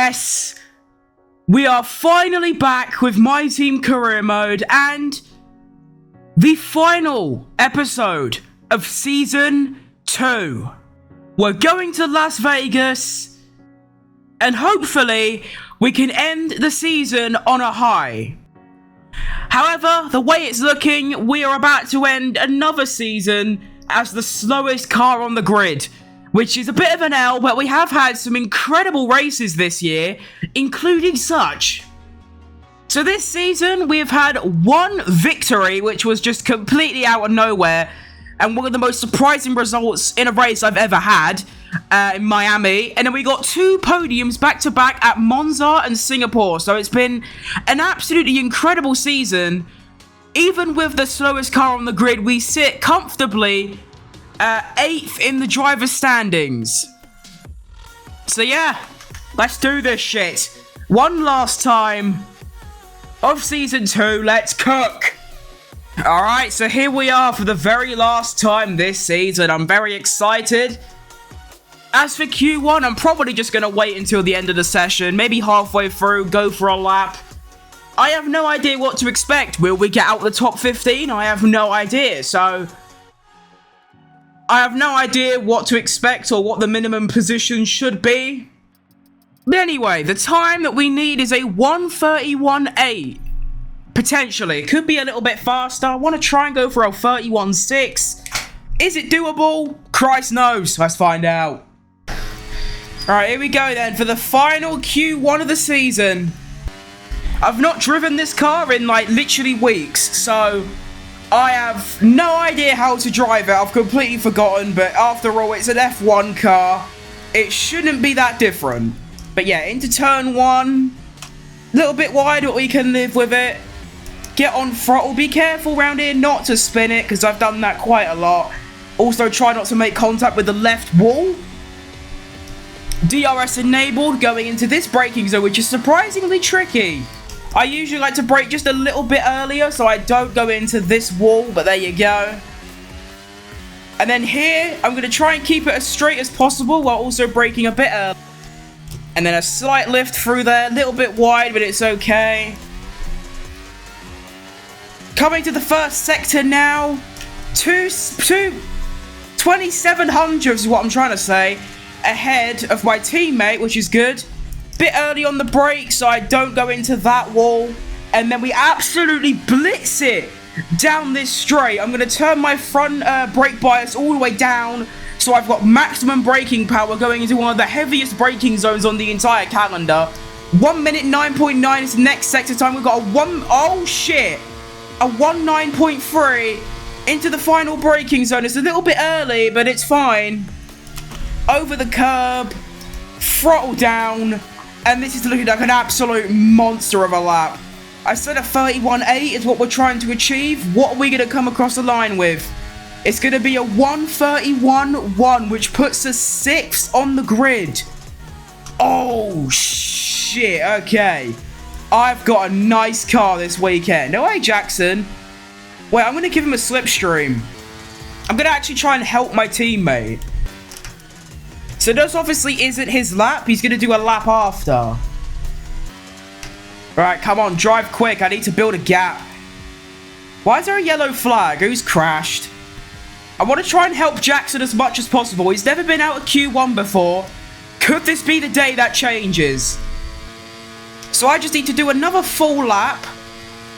Yes, we are finally back with my team career mode and the final episode of season 2. We're going to Las Vegas and hopefully we can end the season on a high. However, the way it's looking, we are about to end another season as the slowest car on the grid, which is a bit of an L, but we have had some incredible races this year, including such. So this season, we have had one victory, which was just completely out of nowhere, and one of the most surprising results in a race I've ever had in Miami. And then we got 2 podiums back-to-back at Monza and Singapore. So it's been an absolutely incredible season. Even with the slowest car on the grid, we sit comfortably 8th in the driver's standings. So yeah, let's do this shit. One last time of season 2, let's cook. Alright, so here we are for the very last time this season. I'm very excited. As for Q1, I'm probably just going to wait until the end of the session, maybe halfway through, go for a lap. I have no idea what to expect. Will we get out the top 15? I have no idea, so I have no idea what to expect or what the minimum position should be. But anyway, the time that we need is a 1:31.8. Potentially. It could be a little bit faster. I want to try and go for a 31.6. Is it doable? Christ knows. Let's find out. Alright, here we go then for the final Q1 of the season. I've not driven this car in like literally weeks, so I have no idea how to drive it. I've completely forgotten, but after all, it's an F1 car. It shouldn't be that different. But yeah, into turn 1. A little bit wide, but we can live with it. Get on throttle. Be careful around here not to spin it, because I've done that quite a lot. Also, try not to make contact with the left wall. DRS enabled going into this braking zone, which is surprisingly tricky. I usually like to brake just a little bit earlier so I don't go into this wall, but there you go. And then here, I'm going to try and keep it as straight as possible while also braking a bit early. And then a slight lift through there, a little bit wide, but it's okay. Coming to the first sector now. 2700 is what I'm trying to say. Ahead of my teammate, which is good. Bit early on the brake, so I don't go into that wall. And then we absolutely blitz it down this straight. I'm going to turn my front brake bias all the way down, so I've got maximum braking power going into one of the heaviest braking zones on the entire calendar. 1 minute 9.9 is the next sector time. We've got a 19.3 into the final braking zone. It's a little bit early, but it's fine. Over the curb, throttle down, and this is looking like an absolute monster of a lap. I said a 31.8 is what we're trying to achieve. What are we going to come across the line with? It's going to be a 1:31.1, which puts us 6th on the grid. Oh, shit. Okay. I've got a nice car this weekend. No way, Jackson. Wait, I'm going to give him a slipstream. I'm going to actually try and help my teammate. So this obviously isn't his lap. He's going to do a lap after. Right, come on. Drive quick. I need to build a gap. Why is there a yellow flag? Who's crashed? I want to try and help Jackson as much as possible. He's never been out of Q1 before. Could this be the day that changes? So I just need to do another full lap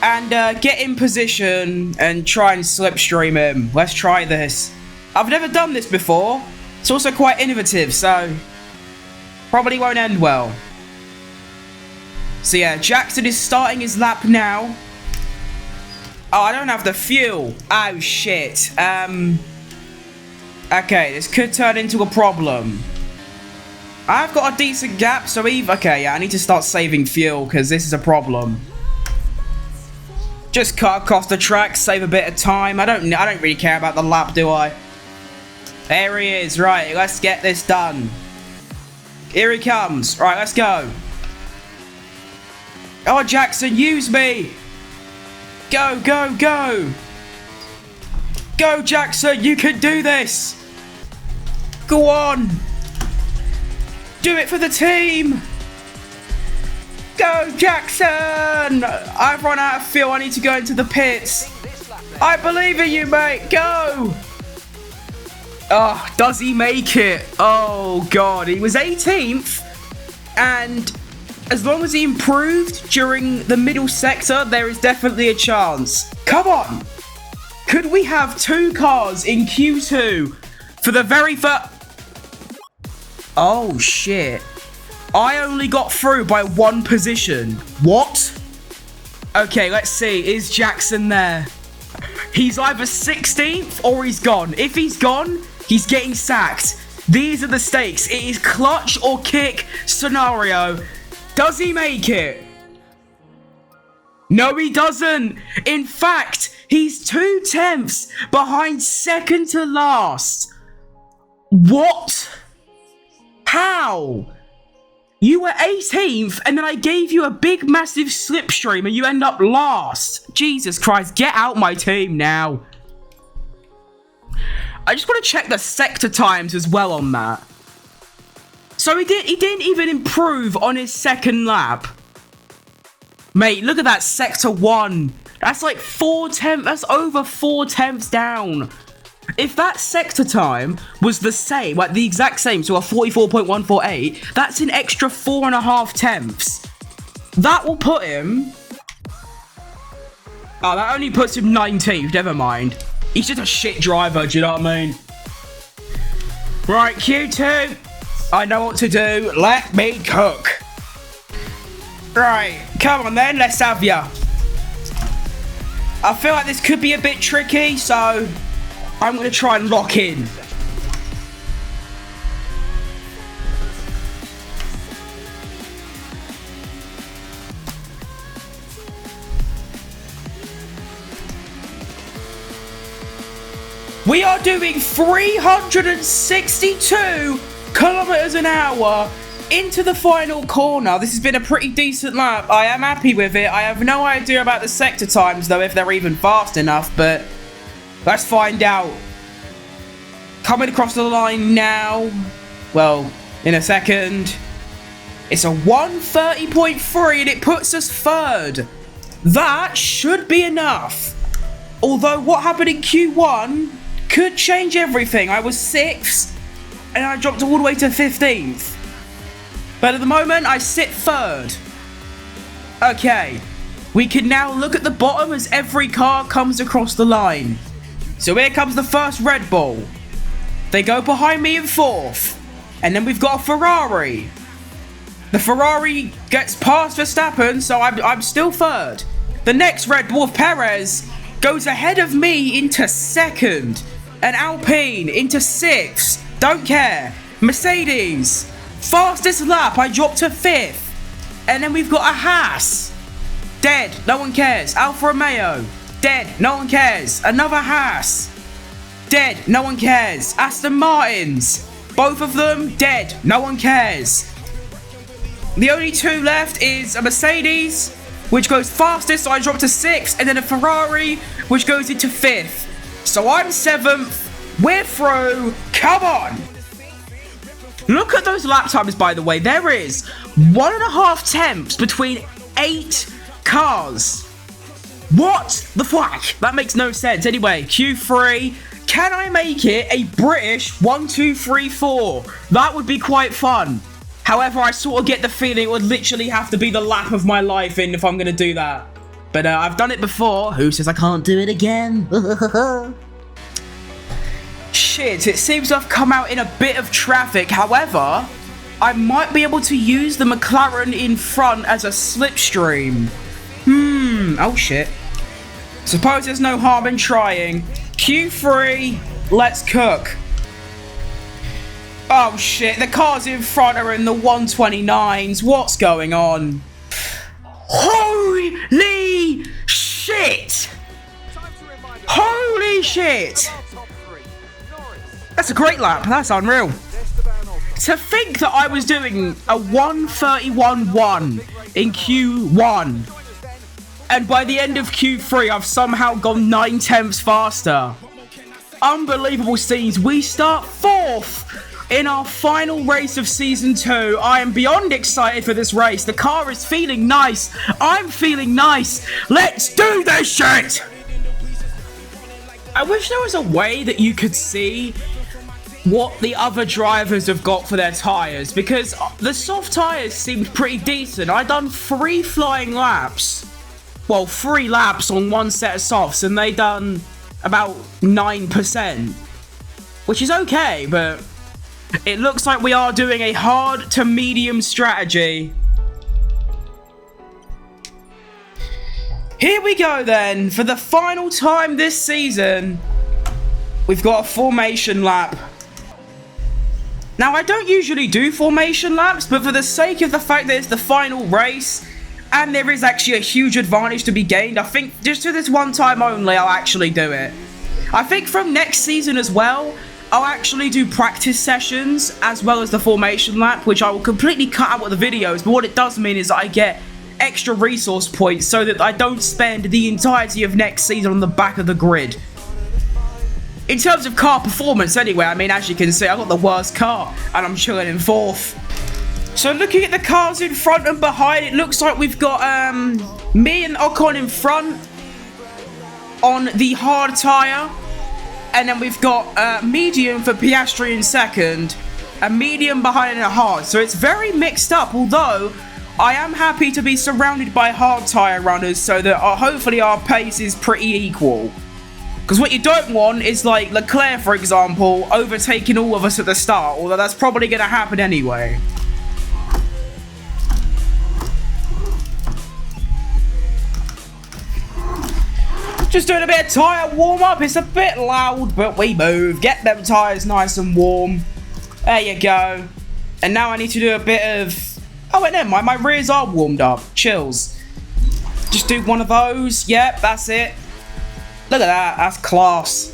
and get in position and try and slipstream him. Let's try this. I've never done this before. It's also quite innovative, so probably won't end well. So yeah, Jackson is starting his lap now. Oh, I don't have the fuel. Oh, shit. Okay, this could turn into a problem. I've got a decent gap, so okay, yeah, I need to start saving fuel, because this is a problem. Just cut across the track, save a bit of time. I don't really care about the lap, do I? There he is. Right, let's get this done. Here he comes. Right, let's go. Oh, Jackson, use me. Go, go, go. Go, Jackson, you can do this. Go on. Do it for the team. go, Jackson! I've run out of fuel. I need to go into the pits. I believe in you, mate. Go! Oh, does he make it? Oh, God. He was 18th. And as long as he improved during the middle sector, there is definitely a chance. Come on. Could we have 2 cars in Q2 for the very first... Oh, shit. I only got through by 1 position. What? Okay, let's see. Is Jackson there? He's either 16th or he's gone. If he's gone, he's getting sacked. These are the stakes. It is clutch or kick scenario. Does he make it? No, he doesn't. In fact, he's 2 tenths behind second to last. What? How? You were 18th, and then I gave you a big, massive slipstream, and you end up last. Jesus Christ, get out my team now. I just want to check the sector times as well on that. So he didn't even improve on his second lap. Mate, look at that sector 1. That's like 4 tenths. That's over 4 tenths down. If that sector time was the same, like the exact same, so a 44.148, that's an extra 4.5 tenths. That will put him... Oh, that only puts him 19th, never mind. He's just a shit driver, do you know what I mean? Right, Q2. I know what to do. Let me cook. Right, come on then, let's have ya. I feel like this could be a bit tricky, so... I'm going to try and lock in. We are doing 362 kilometers an hour into the final corner. This has been a pretty decent lap. I am happy with it. I have no idea about the sector times, though, if they're even fast enough, but... let's find out. Coming across the line now. Well, in a second. It's a 1:30.3 and it puts us 3rd. That should be enough. Although what happened in Q1 could change everything. I was 6th and I dropped all the way to 15th. But at the moment I sit 3rd. Okay. We can now look at the bottom as every car comes across the line. So here comes the first Red Bull. They go behind me in 4th. And then we've got a Ferrari. The Ferrari gets past Verstappen, so I'm still 3rd. The next Red Bull, Perez, goes ahead of me into 2nd. And Alpine into 6th. Don't care. Mercedes. Fastest lap, I dropped to 5th. And then we've got a Haas. Dead, no one cares. Alfa Romeo. Dead, no one cares. Another Haas. Dead, no one cares. Aston Martins. Both of them dead, no one cares. The only 2 left is a Mercedes, which goes fastest, so I drop to 6th, and then a Ferrari, which goes into 5th. So I'm 7th. We're through. Come on. Look at those lap times, by the way. There is 1.5 tenths between 8 cars. What the fuck? That makes no sense. Anyway, Q3. Can I make it a British 1, 2, 3, 4? That would be quite fun. However, I sort of get the feeling it would literally have to be the lap of my life in if I'm going to do that. But I've done it before. Who says I can't do it again? Shit, it seems I've come out in a bit of traffic. However, I might be able to use the McLaren in front as a slipstream. Oh shit. Suppose there's no harm in trying. Q3, let's cook. Oh shit, the cars in front are in the 129s. What's going on? Holy shit! Holy shit! That's a great lap. That's unreal. To think that I was doing a 1:31.1 in Q1. And by the end of Q3, I've somehow gone 9 tenths faster. Unbelievable scenes. We start 4th. in our final race of Season 2. I am beyond excited for this race. The car is feeling nice. I'm feeling nice. Let's do this shit! I wish there was a way that you could see what the other drivers have got for their tyres, because the soft tyres seemed pretty decent. I done 3 flying laps. Well, 3 laps on one set of softs, and they done about 9%. Which is okay, but it looks like we are doing a hard to medium strategy. Here we go then. For the final time this season, we've got a formation lap. Now, I don't usually do formation laps, but for the sake of the fact that it's the final race, and there is actually a huge advantage to be gained, I think just to this one time only, I'll actually do it. I think from next season as well, I'll actually do practice sessions as well as the formation lap, which I will completely cut out of the videos, but what it does mean is that I get extra resource points so that I don't spend the entirety of next season on the back of the grid. In terms of car performance anyway, I mean, as you can see, I've got the worst car and I'm chilling in 4th. So looking at the cars in front and behind, it looks like we've got me and Ocon in front on the hard tyre. And then we've got medium for Piastri in second, a medium behind and a hard. So it's very mixed up, although I am happy to be surrounded by hard tyre runners so that hopefully our pace is pretty equal. Because what you don't want is like Leclerc, for example, overtaking all of us at the start, although that's probably going to happen anyway. Just doing a bit of tyre warm-up. It's a bit loud, but we move. Get them tyres nice and warm. There you go. And now I need to do a bit of... Oh, wait, never mind. My rears are warmed up. Chills. Just do one of those. Yep, that's it. Look at that. That's class.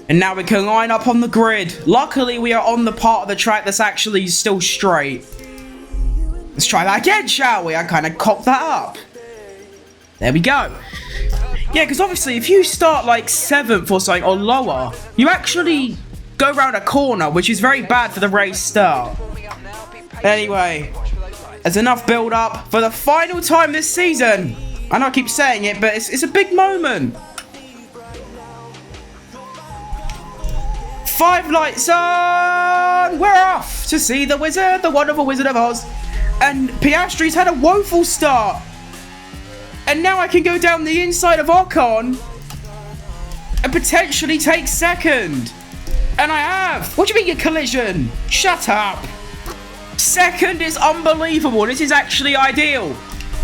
And now we can line up on the grid. Luckily, we are on the part of the track that's actually still straight. Let's try that again, shall we? I kind of cocked that up. There we go. Yeah, because obviously, if you start like 7th or something, or lower, you actually go around a corner, which is very bad for the race start. Anyway, there's enough build-up for the final time this season. I know I keep saying it, but it's a big moment. 5 lights on! We're off to see the wizard, the wonderful Wizard of Oz. And Piastri's had a woeful start. And now I can go down the inside of Ocon and potentially take second. And I have. What do you mean a collision? Shut up. Second is unbelievable. This is actually ideal.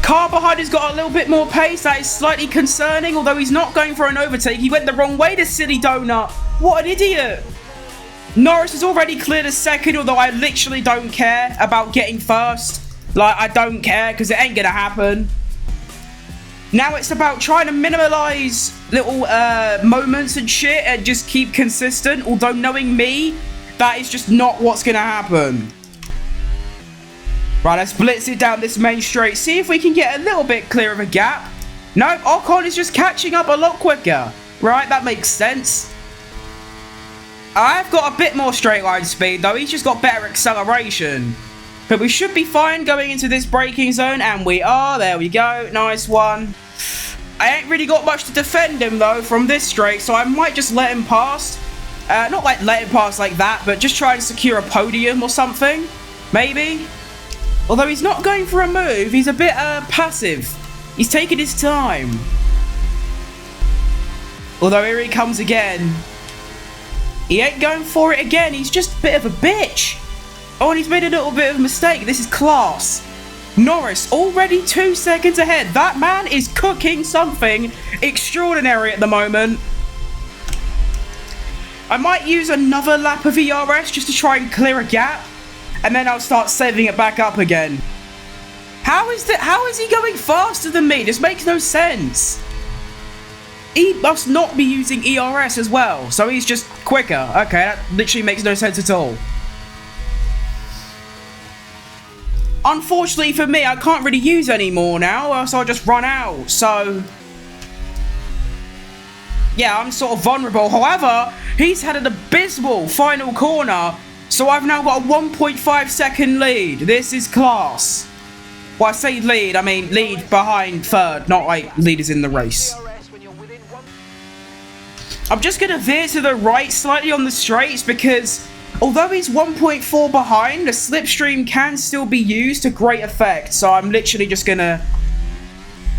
Car behind has got a little bit more pace. That is slightly concerning, although he's not going for an overtake. He went the wrong way, this silly donut. What an idiot. Norris has already cleared a second, although I literally don't care about getting first. Like, I don't care, because it ain't going to happen. Now it's about trying to minimize little moments and shit and just keep consistent. Although knowing me, that is just not what's going to happen. Right, let's blitz it down this main straight. See if we can get a little bit clear of a gap. No, Ocon is just catching up a lot quicker. Right, that makes sense. I've got a bit more straight line speed, though. He's just got better acceleration. But we should be fine going into this braking zone, and we are. There we go. Nice one. I ain't really got much to defend him, though, from this straight, so I might just let him pass. Not like let him pass like that, but just try and secure a podium or something. Maybe. Although he's not going for a move, he's a bit passive. He's taking his time. Although here he comes again. He ain't going for it again. He's just a bit of a bitch. Oh, and he's made a little bit of a mistake. This is class. Norris already 2 seconds ahead. That man is cooking something extraordinary at the moment. I might use another lap of ERS just to try and clear a gap. And then I'll start saving it back up again. How is he going faster than me? This makes no sense. He must not be using ERS as well. So he's just quicker. Okay, that literally makes no sense at all. Unfortunately for me, I can't really use any more now, or else I'll just run out. So yeah, I'm sort of vulnerable. However, he's had an abysmal final corner So I've now got a 1.5 second lead. This is class. Well, I say lead, I mean lead behind third, not like leaders in the race. I'm just going to veer to the right slightly on the straights because although he's 1.4 behind, the slipstream can still be used to great effect. So I'm literally just going to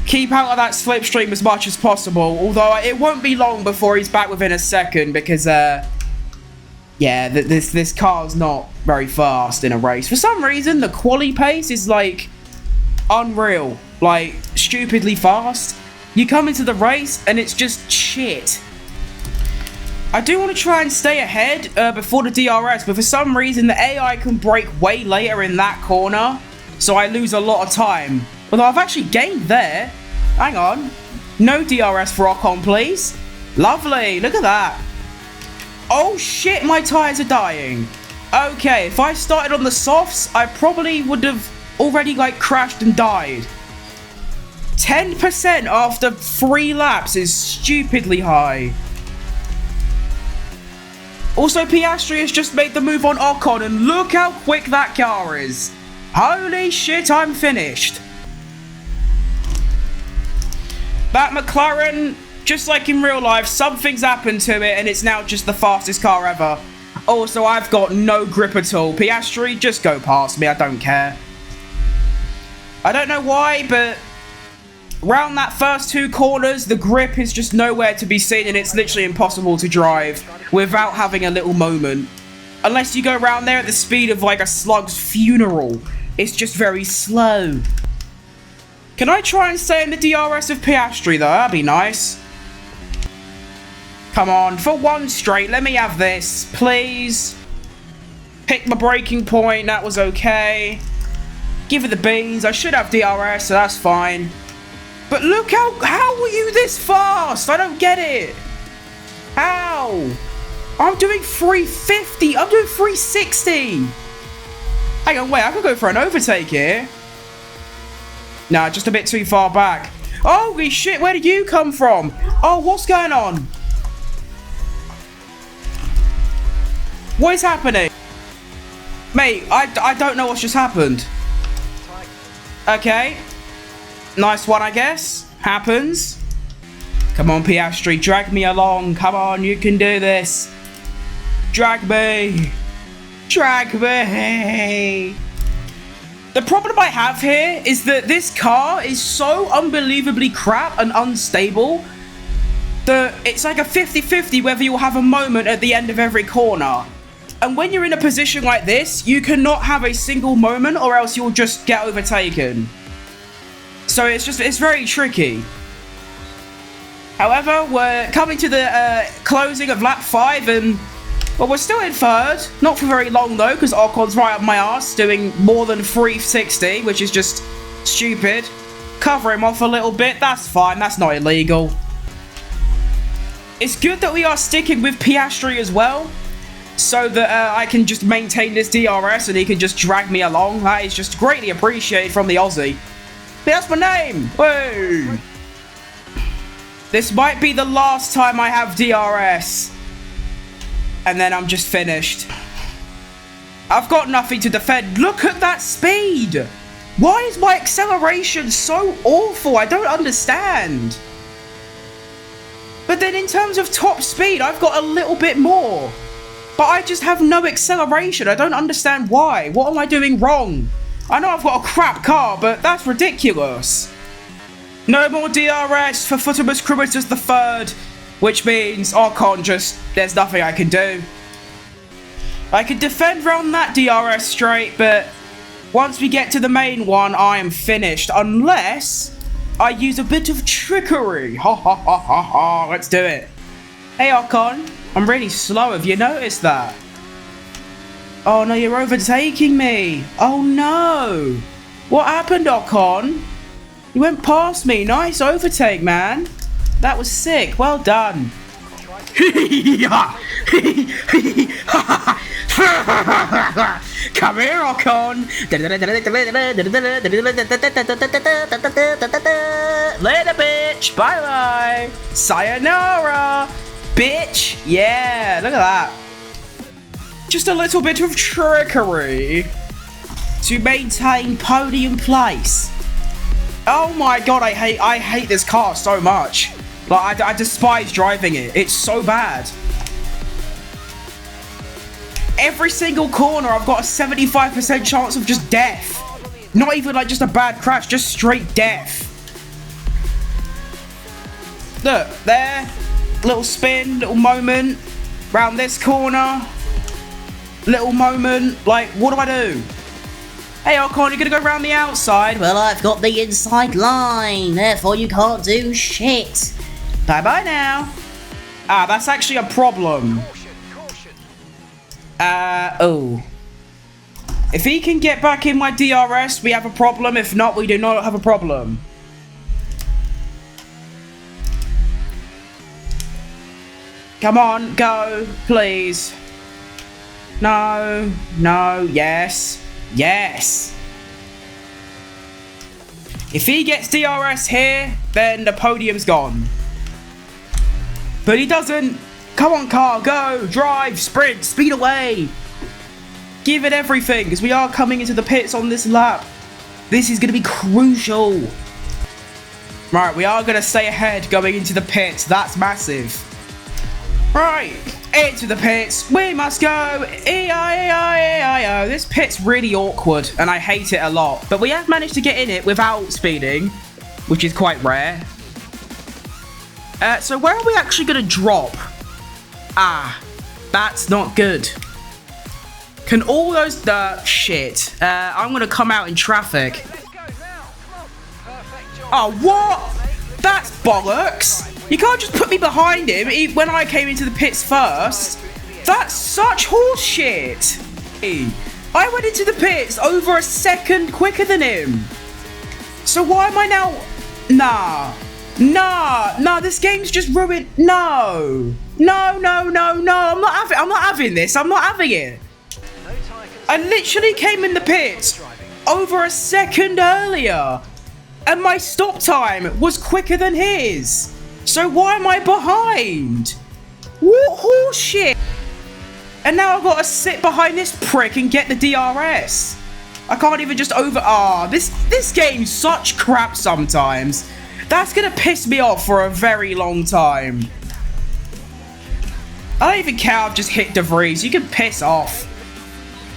keep out of that slipstream as much as possible. Although it won't be long before he's back within a second because, yeah, this car's not very fast in a race. For some reason, the quali pace is, like, unreal. Like, stupidly fast. You come into the race, and it's just shit. I do want to try and stay ahead before the DRS, but for some reason, the AI can brake way later in that corner, so I lose a lot of time. Although I've actually gained there. Hang on. No DRS for Ocon, please. Lovely. Look at that. Oh shit, my tyres are dying. Okay, if I started on the softs, I probably would have already like crashed and died. 10% after 3 laps is stupidly high. Also, Piastri has just made the move on Ocon, and look how quick that car is. Holy shit, I'm finished. That McLaren, just like in real life, something's happened to it and it's now just the fastest car ever. Also, I've got no grip at all. Piastri, just go past me, I don't care. I don't know why, but round that first 2 corners, the grip is just nowhere to be seen and it's literally impossible to drive without having a little moment. Unless you go around there at the speed of like a slug's funeral. It's just very slow. Can I try and stay in the DRS of Piastri though? That'd be nice. Come on, for one straight, let me have this, please. Pick my braking point, that was okay. Give it the beans, I should have DRS, so that's fine. But look how were you this fast? I don't get it. How? I'm doing 350, I'm doing 360. Hang on, wait, I could go for an overtake here. Nah, just a bit too far back. Holy shit, where did you come from? Oh, what's going on? What is happening? Mate, I don't know what's just happened. Okay. Nice one, I guess. Happens. Come on, Piastri, drag me along. Come on, you can do this. Drag me. Drag me. The problem I have here is that this car is so unbelievably crap and unstable that it's like a 50-50 whether you'll have a moment at the end of every corner. And when you're in a position like this, you cannot have a single moment or else you'll just get overtaken. So it's very tricky. However, we're coming to the closing of lap 5 and well, we're still in third. Not for very long though, because Ocon's right up my ass doing more than 360, which is just stupid. Cover him off a little bit, that's fine, that's not illegal. It's good that we are sticking with Piastri as well, so that I can just maintain this DRS and he can just drag me along. That is just greatly appreciated from the Aussie. That's my name! Whoa! This might be the last time I have DRS. And then I'm just finished. I've got nothing to defend. Look at that speed! Why is my acceleration so awful? I don't understand. But then in terms of top speed, I've got a little bit more. But I just have no acceleration. I don't understand why. What am I doing wrong? I know I've got a crap car, but that's ridiculous. No more DRS for Futtermus Criminus the third. Which means Ocon there's nothing I can do. I can defend around that DRS straight, but once we get to the main one, I am finished. Unless I use a bit of trickery. Ha ha ha ha ha. Let's do it. Hey Ocon, I'm really slow. Have you noticed that? Oh no, you're overtaking me. Oh no. What happened, Ocon? You went past me. Nice overtake, man. That was sick. Well done. Come here, Ocon. Later, bitch. Just a little bit of trickery to maintain podium place. Oh my god, I hate this car so much. Like, I despise driving it. It's so bad. Every single corner, I've got a 75% chance of just death. Not even like just a bad crash, just straight death. Look, there. Little spin, little moment. Round this corner. Little moment. Like, what do I do? Hey, Ocon, you're gonna go around the outside. Well, I've got the inside line, therefore you can't do shit. Bye-bye now. Ah, that's actually a problem. Oh. If he can get back in my DRS, we have a problem. If not, we do not have a problem. Come on, go, please. No, no, yes, yes. If he gets DRS here, then the podium's gone. But he doesn't. Come on, car, go, drive, sprint, speed away. Give it everything, because we are coming into the pits on this lap. This is going to be crucial. Right, we are going to stay ahead going into the pits. That's massive. Right, into the pits. We must go. E-I-E-I-E-I-O. This pit's really awkward, and I hate it a lot. But we have managed to get in it without speeding, which is quite rare. So where are we actually going to drop? Ah, that's not good. Can all those... shit. I'm going to come out in traffic. Oh, what? That's bollocks. You can't just put me behind him when I came into the pits first. That's such horseshit. I went into the pits over a second quicker than him. So why am I now... Nah, this game's just ruined. No, I'm not having this. I'm not having it. I literally came in the pits over a second earlier, and my stop time was quicker than his. So why am I behind? What horseshit? And now I've got to sit behind this prick and get the DRS. I can't even just over... this game's such crap sometimes. That's gonna piss me off for a very long time. I don't even care, I've just hit De Vries. You can piss off.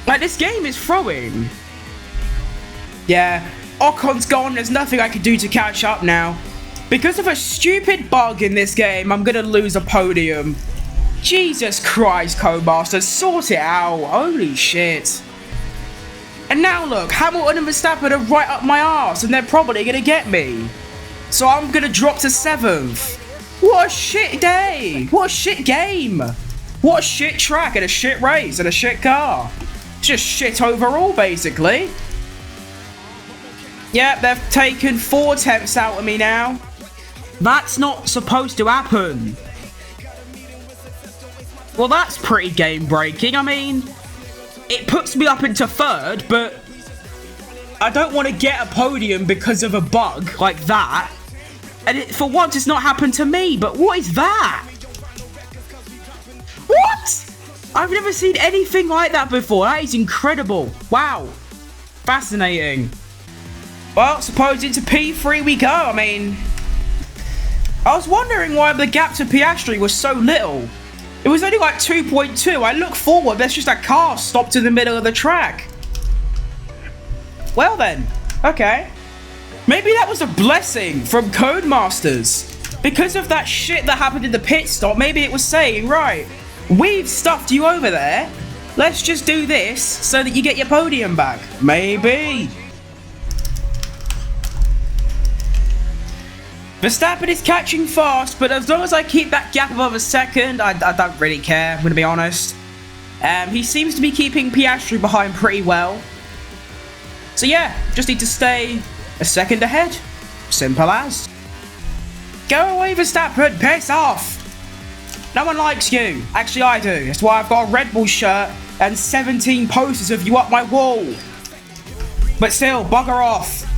Like, this game is throwing. Yeah, Ocon's gone. There's nothing I can do to catch up now. Because of a stupid bug in this game, I'm gonna lose a podium. Jesus Christ, Codemasters, sort it out. Holy shit. And now look, Hamilton and Verstappen are right up my arse, and they're probably gonna get me. So I'm gonna drop to 7th. What a shit day. What a shit game. What a shit track and a shit race and a shit car. Just shit overall, basically. Yep, they've taken 4 tenths out of me now. That's not supposed to happen. Well, that's pretty game breaking. I mean, it puts me up into 3rd, but I don't want to get a podium because of a bug like that. And for once, it's not happened to me, but what is that? What? I've never seen anything like that before. That is incredible. Wow. Fascinating. Well, suppose into P3 we go. I mean, I was wondering why the gap to Piastri was so little. It was only like 2.2. I look forward, there's just a car stopped in the middle of the track. Well then, okay. Maybe that was a blessing from Codemasters. Because of that shit that happened in the pit stop, maybe it was saying, right, we've stuffed you over there. Let's just do this so that you get your podium back. Maybe. Verstappen is catching fast, but as long as I keep that gap above a second, I don't really care, I'm going to be honest. He seems to be keeping Piastri behind pretty well. So yeah, just need to stay a second ahead. Simple as. Go away, Verstappen, piss off. No one likes you. Actually, I do. That's why I've got a Red Bull shirt and 17 posters of you up my wall. But still, bugger off.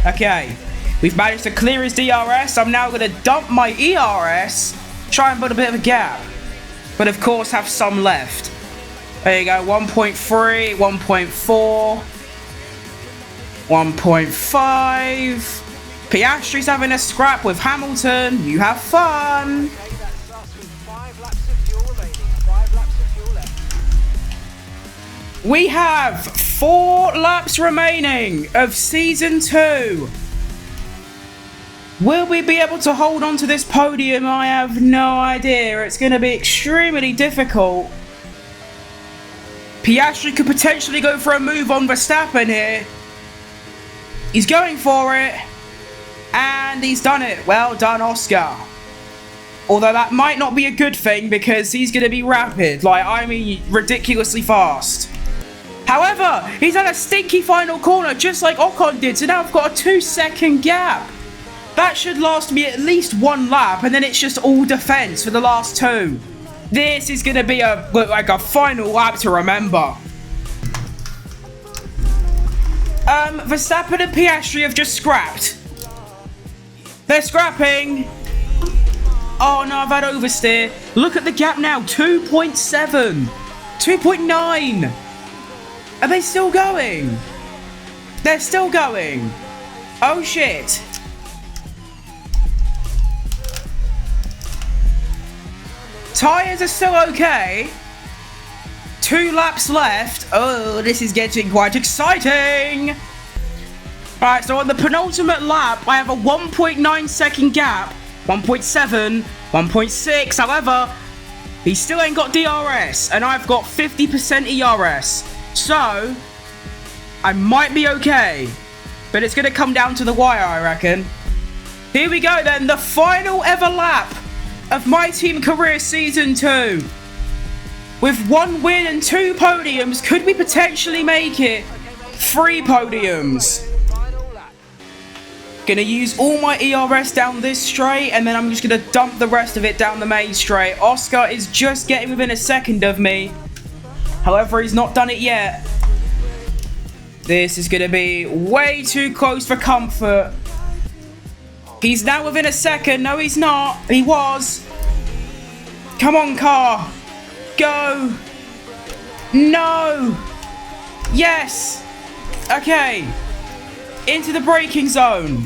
Okay, we've managed to clear his DRS. I'm now going to dump my ERS, try and put a bit of a gap. but of course have some left. There you go, 1.3, 1.4, 1.5. Piastri's having a scrap with Hamilton. You have fun. We have 4 laps remaining of Season 2. Will we be able to hold on to this podium? I have no idea. It's going to be extremely difficult. Piastri could potentially go for a move on Verstappen here. He's going for it. And he's done it. Well done, Oscar. Although that might not be a good thing because he's going to be rapid. Like, I mean, ridiculously fast. However, he's had a stinky final corner just like Ocon did. So now I've got a 2-second gap. That should last me at least 1 lap. And then it's just all defense for the last 2. This is going to be like a final lap to remember. Verstappen and Piastri have just scrapped. They're scrapping. Oh no, I've had oversteer. Look at the gap now, 2.7. 2.9. Are they still going? They're still going. Oh shit. Tyres are still okay. 2 laps left. Oh, this is getting quite exciting. Alright, so on the penultimate lap, I have a 1.9 second gap. 1.7, 1.6. However, he still ain't got DRS, and I've got 50% ERS. So, I might be okay. But it's going to come down to the wire, I reckon. Here we go then, the final ever lap of my team career Season 2. With 1 win and 2 podiums, could we potentially make it 3 podiums? Gonna use all my ERS down this straight, and then I'm just gonna dump the rest of it down the main straight. Oscar is just getting within a second of me. However, he's not done it yet. This is gonna be way too close for comfort. He's now within a second. No, he's not. He was. Come on, car. Go. No. Yes. Okay. Into the braking zone.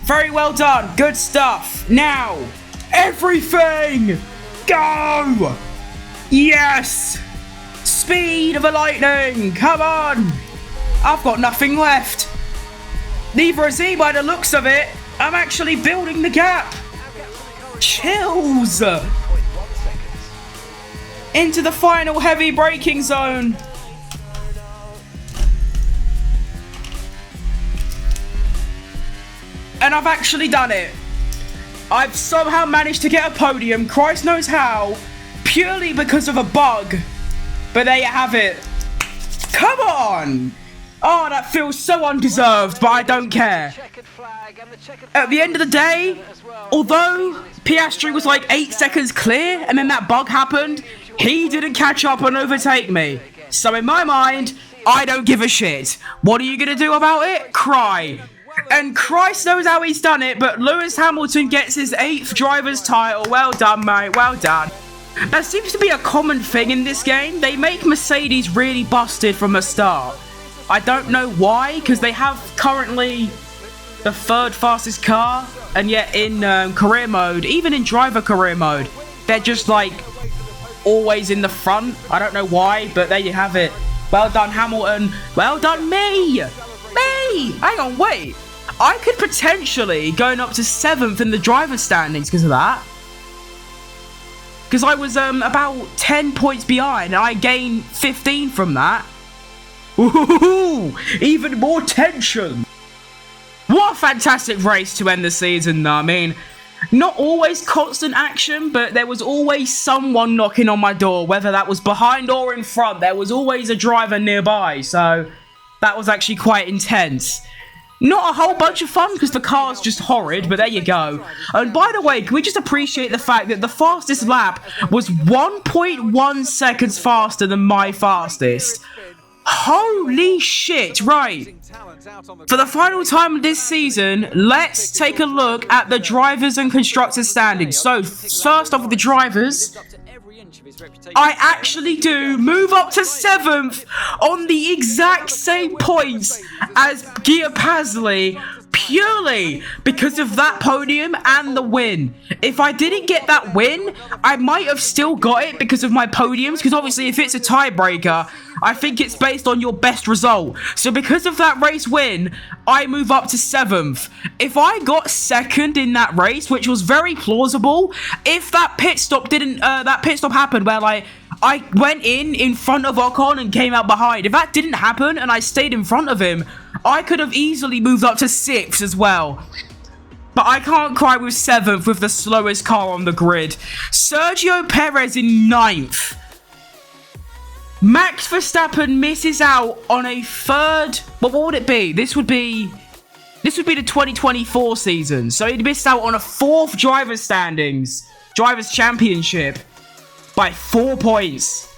Very well done. Good stuff. Now, everything. Go. Yes. Speed of a lightning. Come on. I've got nothing left. Neither has he by the looks of it. I'm actually building the gap. Chills. Into the final heavy braking zone. And I've actually done it. I've somehow managed to get a podium, Christ knows how, purely because of a bug. But there you have it. Come on! Oh, that feels so undeserved, but I don't care. At the end of the day, although Piastri was like 8 seconds clear and then that bug happened, he didn't catch up and overtake me. So in my mind, I don't give a shit. What are you going to do about it? Cry. And Christ knows how he's done it, but Lewis Hamilton gets his 8th driver's title. Well done, mate. Well done. That seems to be a common thing in this game. They make Mercedes really busted from the start. I don't know why, because they have currently the 3rd fastest car, and yet in career mode, even in driver career mode, they're just like always in the front. I don't know why, but there you have it. Well done, Hamilton. Well done, me. Me. Hang on, wait. I could potentially going up to 7th in the driver's standings because of that. Because I was about 10 points behind, and I gained 15 from that. Ooh, even more tension. What a fantastic race to end the season, though. I mean, not always constant action, but there was always someone knocking on my door, whether that was behind or in front. There was always a driver nearby, so that was actually quite intense. Not a whole bunch of fun because the car's just horrid, but there you go. And by the way, can we just appreciate the fact that the fastest lap was 1.1 seconds faster than my fastest? Holy shit, right. For the final time of this season, let's take a look at the drivers and constructors standings. So, first off with the drivers, I actually do move up to 7th on the exact same points as Gia Pasley, purely because of that podium and the win. If I didn't get that win, I might have still got it because of my podiums, because obviously if it's a tiebreaker, I think it's based on your best result. So because of that race win, I move up to 7th. If I got 2nd in that race, which was very plausible, if that pit stop happened where like I went in front of Ocon and came out behind, if that didn't happen and I stayed in front of him, I could have easily moved up to 6th as well. But I can't cry with 7th with the slowest car on the grid. Sergio Perez in 9th. Max Verstappen misses out on a 3rd. What would it be? This would be the 2024 season. So he missed out on a 4th Drivers' Championship by 4 points.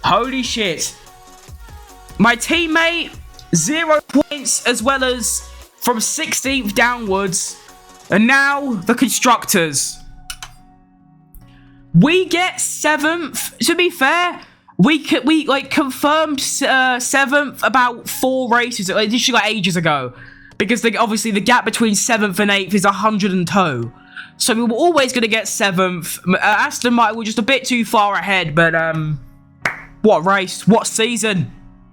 Holy shit. My teammate, 0 points, as well as from 16th downwards. And now the constructors. We get 7th. To be fair, we confirmed 7th about 4 races, literally like ages ago, because obviously the gap between 7th and 8th is 102. So we were always going to get 7th. Aston Martin were just a bit too far ahead, but what race? What season?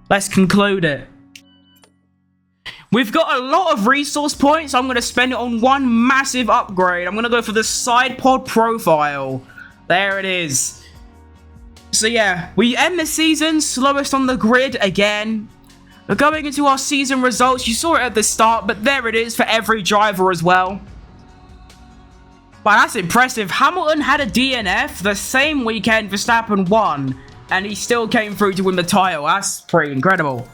Let's conclude it. We've got a lot of resource points. I'm going to spend it on one massive upgrade. I'm going to go for the side pod profile. There it is. So yeah, we end the season slowest on the grid again. We're going into our season results. You saw it at the start, but there it is for every driver as well. Wow, that's impressive. Hamilton had a DNF the same weekend Verstappen won, and he still came through to win the title. That's pretty incredible.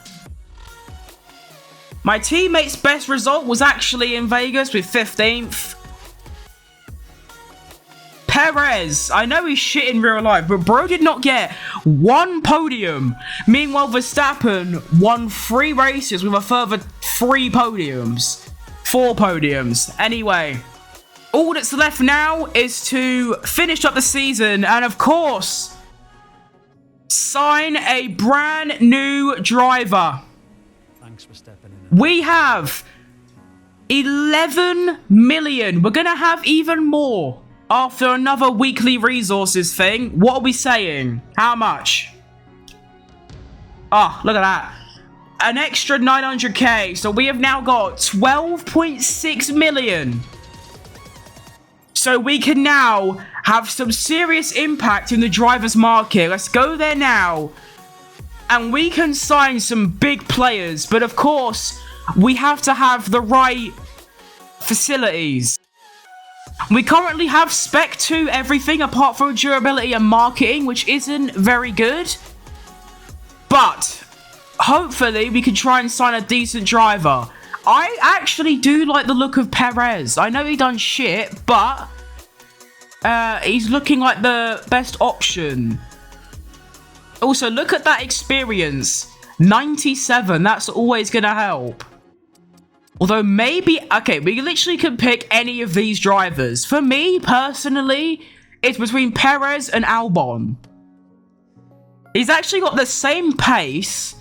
My teammate's best result was actually in Vegas with 15th. Perez, I know he's shit in real life, but bro did not get 1 podium. Meanwhile, Verstappen won 3 races with a further 3 podiums. 4 podiums. Anyway, all that's left now is to finish up the season and, of course, sign a brand new driver. Thanks for stepping in. We have 11 million. We're going to have even more after another weekly resources thing. What are we saying? How much? Oh, look at that. An extra 900k. So we have now got 12.6 million. So we can now have some serious impact in the drivers market. Let's go there now. And we can sign some big players. But of course, we have to have the right facilities. We currently have Spec 2 everything apart from durability and marketing, which isn't very good. But hopefully we can try and sign a decent driver. I actually do like the look of Perez. I know he done shit, but he's looking like the best option. Also, look at that experience. 97, that's always going to help. Although maybe, okay, we literally can pick any of these drivers. For me, personally, it's between Perez and Albon. He's actually got the same pace,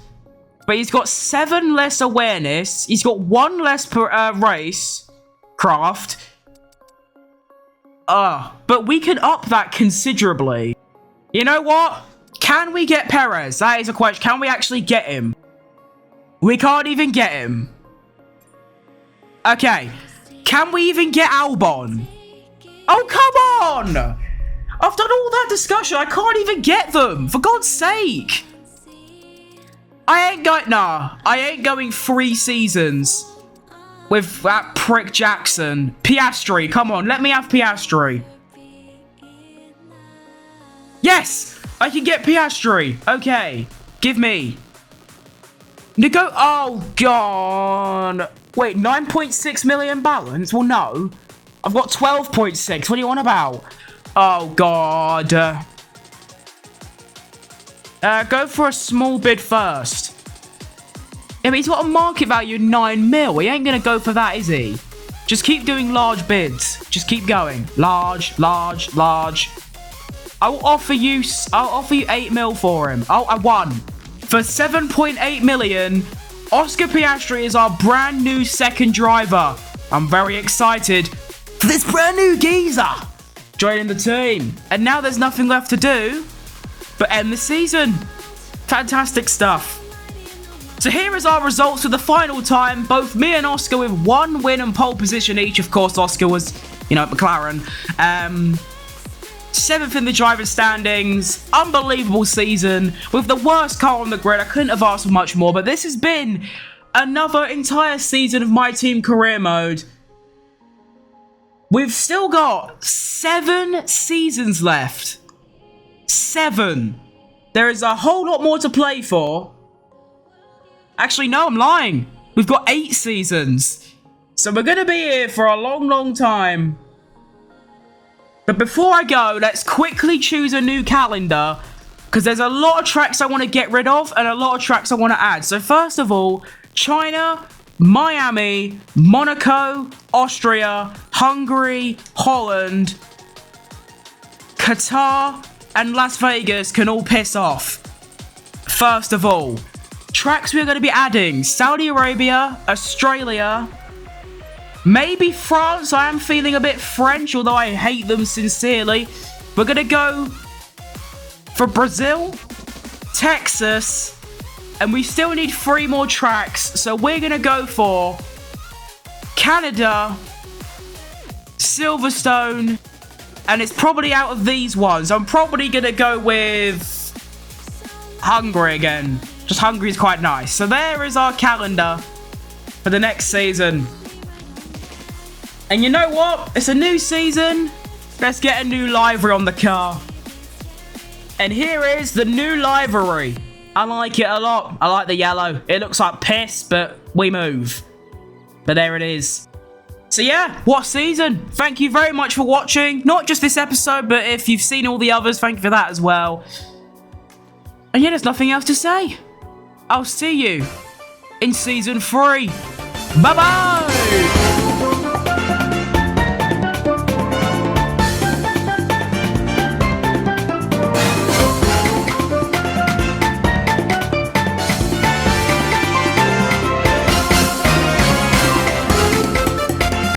but he's got 7 less awareness. He's got 1 less per race craft. But we can up that considerably. You know what? Can we get Perez? That is a question. Can we actually get him? We can't even get him. Okay. Can we even get Albon? Oh, come on! I've done all that discussion. I can't even get them. For God's sake. I ain't going 3 seasons with that prick Jackson. Piastri, come on. Let me have Piastri. Yes! I can get Piastri. Okay. Give me. Oh, God. Wait, 9.6 million balance? Well, no. I've got 12.6. What do you want about? Oh, God. Go for a small bid first. I mean, he's got a market value of 9 mil. He ain't going to go for that, is he? Just keep doing large bids. Just keep going. Large, large, large. I'll offer you 8 mil for him. Oh, I won. For 7.8 million, Oscar Piastri is our brand new second driver. I'm very excited for this brand new geezer joining the team. And now there's nothing left to do but end the season. Fantastic stuff. So here is our results for the final time. Both me and Oscar with 1 win and pole position each. Of course, Oscar was, McLaren. 7th in the driver's standings. Unbelievable season with the worst car on the grid. I couldn't have asked for much more, but this has been another entire season of My Team Career Mode. We've still got 7 seasons left. 7. There is a whole lot more to play for. Actually, no, I'm lying. We've got 8 seasons. So we're going to be here for a long, long time. But before I go, let's quickly choose a new calendar, because there's a lot of tracks I want to get rid of and a lot of tracks I want to add. So first of all, China, Miami, Monaco, Austria, Hungary, Holland, Qatar, and Las Vegas can all piss off. First of all, tracks we're going to be adding: Saudi Arabia, Australia, maybe France. I am feeling a bit French, although I hate them sincerely. We're going to go for Brazil, Texas, and we still need 3 more tracks. So we're going to go for Canada, Silverstone, and it's probably out of these ones. I'm probably going to go with Hungary again. Just Hungary is quite nice. So there is our calendar for the next season. And you know what? It's a new season. Let's get a new livery on the car. And here is the new livery. I like it a lot. I like the yellow. It looks like piss, but we move. But there it is. So yeah, what season? Thank you very much for watching. Not just this episode, but if you've seen all the others, thank you for that as well. And yeah, there's nothing else to say. I'll see you in season 3. Bye-bye!